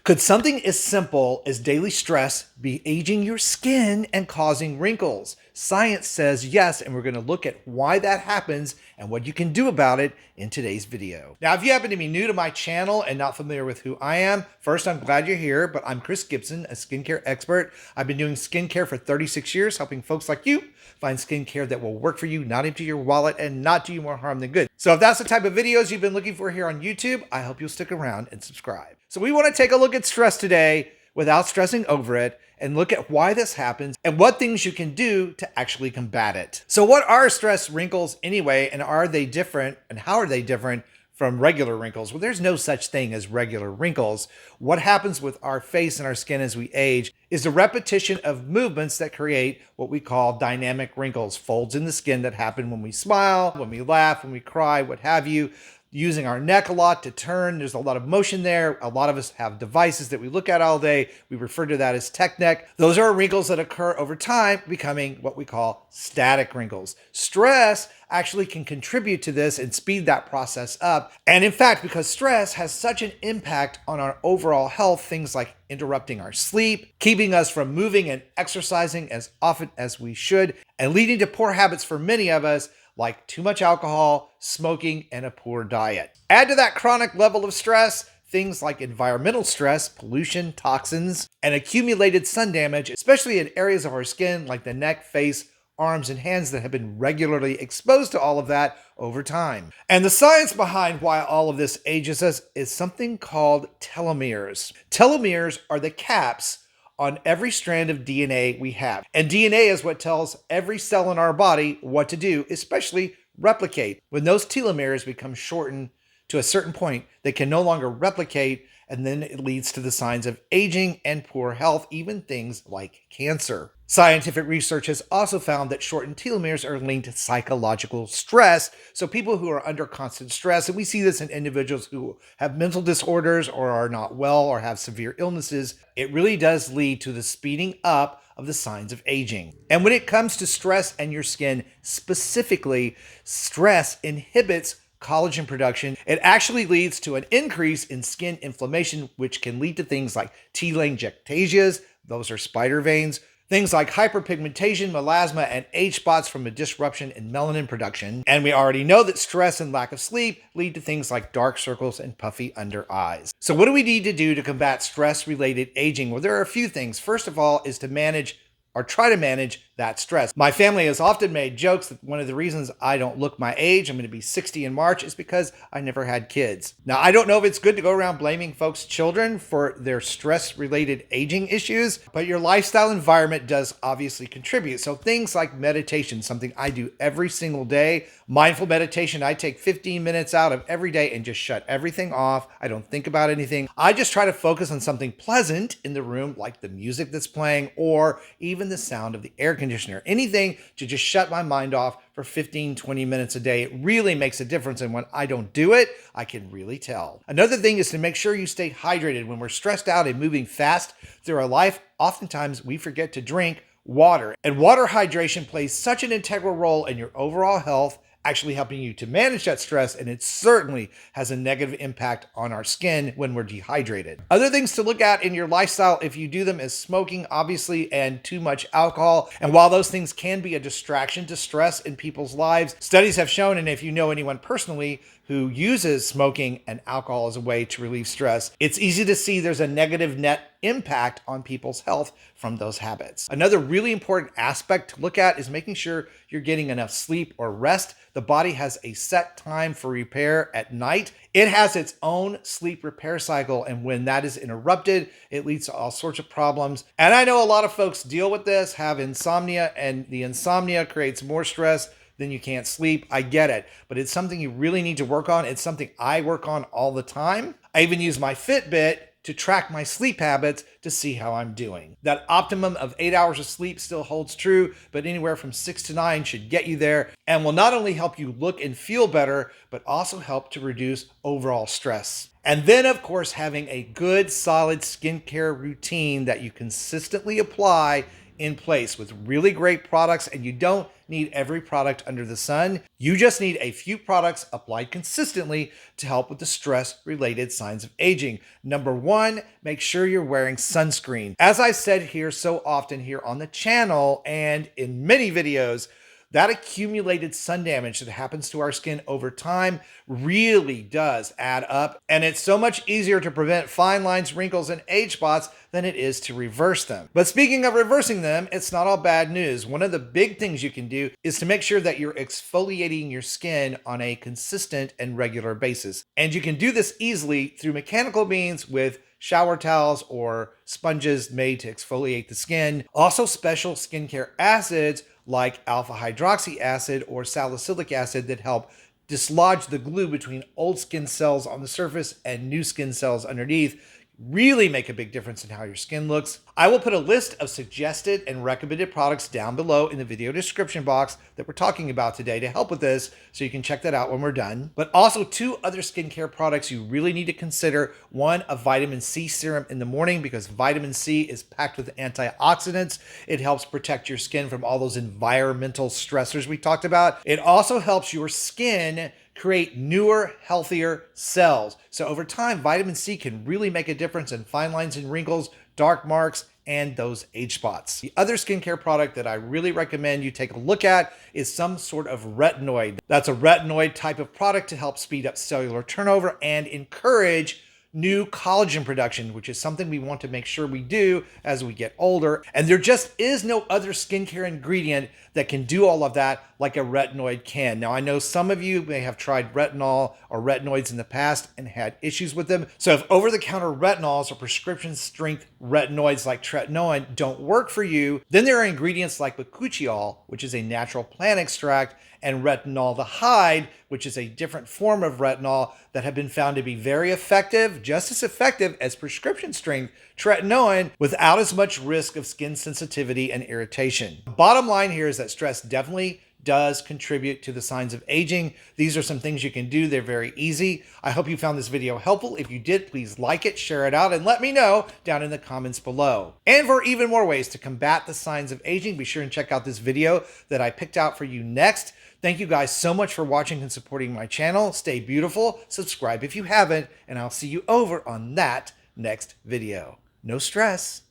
Could something as simple as daily stress be aging your skin and causing wrinkles? Science says yes, and we're going to look at why that happens and what you can do about it in today's video. Now, if you happen to be new to my channel and not familiar with who I am, first, I'm glad you're here, but I'm Chris Gibson, a skincare expert. I've been doing skincare for 36 years, helping folks like you find skincare that will work for you, not empty your wallet, and not do you more harm than good. So if that's the type of videos you've been looking for here on YouTube, I hope you'll stick around and subscribe. So we want to take a look at stress today without stressing over it and look at why this happens and what things you can do to actually combat it. So what are stress wrinkles anyway, and are they different, and how are they different from regular wrinkles? Well, there's no such thing as regular wrinkles. What happens with our face and our skin as we age is the repetition of movements that create what we call dynamic wrinkles, folds in the skin that happen when we smile, when we laugh, when we cry, what have you. Using our neck a lot to turn. There's a lot of motion there. A lot of us have devices that we look at all day. We refer to that as tech neck. Those are wrinkles that occur over time, becoming what we call static wrinkles. Stress actually can contribute to this and speed that process up. And in fact, because stress has such an impact on our overall health, things like interrupting our sleep, keeping us from moving and exercising as often as we should, and leading to poor habits for many of us, like too much alcohol, smoking, and a poor diet. Add to that chronic level of stress things like environmental stress, pollution, toxins, and accumulated sun damage, especially in areas of our skin like the neck, face, arms, and hands that have been regularly exposed to all of that over time. And the science behind why all of this ages us is something called telomeres. Telomeres are the caps on every strand of DNA we have. And DNA is what tells every cell in our body what to do, especially replicate. When those telomeres become shortened to a certain point, they can no longer replicate, and then it leads to the signs of aging and poor health, even things like cancer. Scientific research has also found that shortened telomeres are linked to psychological stress. So people who are under constant stress, and we see this in individuals who have mental disorders or are not well or have severe illnesses, it really does lead to the speeding up of the signs of aging. And when it comes to stress and your skin specifically, stress inhibits collagen production. It actually leads to an increase in skin inflammation, which can lead to things like telangiectasias, those are spider veins, things like hyperpigmentation, melasma, and age spots from a disruption in melanin production. And we already know that stress and lack of sleep lead to things like dark circles and puffy under eyes. So what do we need to do to combat stress-related aging? Well, there are a few things. First of all is to manage or try to manage that stress. My family has often made jokes that one of the reasons I don't look my age, I'm going to be 60 in March, is because I never had kids. Now, I don't know if it's good to go around blaming folks' children for their stress-related aging issues, but your lifestyle environment does obviously contribute. So things like meditation, something I do every single day. Mindful meditation, I take 15 minutes out of every day and just shut everything off. I don't think about anything. I just try to focus on something pleasant in the room, like the music that's playing or even the sound of the air conditioner. Anything to just shut my mind off for 15, 20 minutes a day. It really makes a difference. And when I don't do it, I can really tell. Another thing is to make sure you stay hydrated. When we're stressed out and moving fast through our life, oftentimes we forget to drink water. And water hydration plays such an integral role in your overall health, actually helping you to manage that stress, and it certainly has a negative impact on our skin when we're dehydrated. Other things to look at in your lifestyle, if you do them, is smoking, obviously, and too much alcohol. And while those things can be a distraction to stress in people's lives, studies have shown, and if you know anyone personally who uses smoking and alcohol as a way to relieve stress, it's easy to see there's a negative net impact on people's health from those habits. Another really important aspect to look at is making sure you're getting enough sleep or rest. The body has a set time for repair at night. It has its own sleep repair cycle, and when that is interrupted, it leads to all sorts of problems. And I know a lot of folks deal with this, have insomnia, and the insomnia creates more stress. Then you can't sleep. I get it, but it's something you really need to work on. It's something I work on all the time. I even use my Fitbit to track my sleep habits to see how I'm doing. That optimum of 8 hours of sleep still holds true, but anywhere from 6 to 9 should get you there and will not only help you look and feel better, but also help to reduce overall stress. And then, of course, having a good, solid skincare routine that you consistently apply in place with really great products, and you don't need every product under the sun. You just need a few products applied consistently to help with the stress-related signs of aging. Number one, make sure you're wearing sunscreen. As I said here so often here on the channel and in many videos, that accumulated sun damage that happens to our skin over time really does add up. And it's so much easier to prevent fine lines, wrinkles, and age spots than it is to reverse them. But speaking of reversing them, it's not all bad news. One of the big things you can do is to make sure that you're exfoliating your skin on a consistent and regular basis. And you can do this easily through mechanical means with shower towels or sponges made to exfoliate the skin. Also, special skincare acids like alpha hydroxy acid or salicylic acid that help dislodge the glue between old skin cells on the surface and new skin cells underneath really make a big difference in how your skin looks. I will put a list of suggested and recommended products down below in the video description box that we're talking about today to help with this, so you can check that out when we're done. But also 2 other skincare products you really need to consider. One, a vitamin C serum in the morning, because vitamin C is packed with antioxidants. It helps protect your skin from all those environmental stressors we talked about. It also helps your skin create newer, healthier cells. So over time, vitamin C can really make a difference in fine lines and wrinkles, dark marks, and those age spots. The other skincare product that I really recommend you take a look at is some sort of retinoid. That's a retinoid type of product to help speed up cellular turnover and encourage new collagen production, which is something we want to make sure we do as we get older. And there just is no other skincare ingredient that can do all of that like a retinoid can. Now, I know some of you may have tried retinol or retinoids in the past and had issues with them. So if over-the-counter retinols or prescription strength retinoids like tretinoin don't work for you, then there are ingredients like bakuchiol, which is a natural plant extract, and retinaldehyde, which is a different form of retinol that have been found to be very effective, just as effective as prescription strength tretinoin, without as much risk of skin sensitivity and irritation. Bottom line here is that stress definitely does contribute to the signs of aging. These are some things you can do. They're very easy. I hope you found this video helpful. If you did, please like it, share it out, and let me know down in the comments below. And for even more ways to combat the signs of aging, be sure and check out this video that I picked out for you next. Thank you guys so much for watching and supporting my channel. Stay beautiful, subscribe if you haven't, and I'll see you over on that next video. No stress.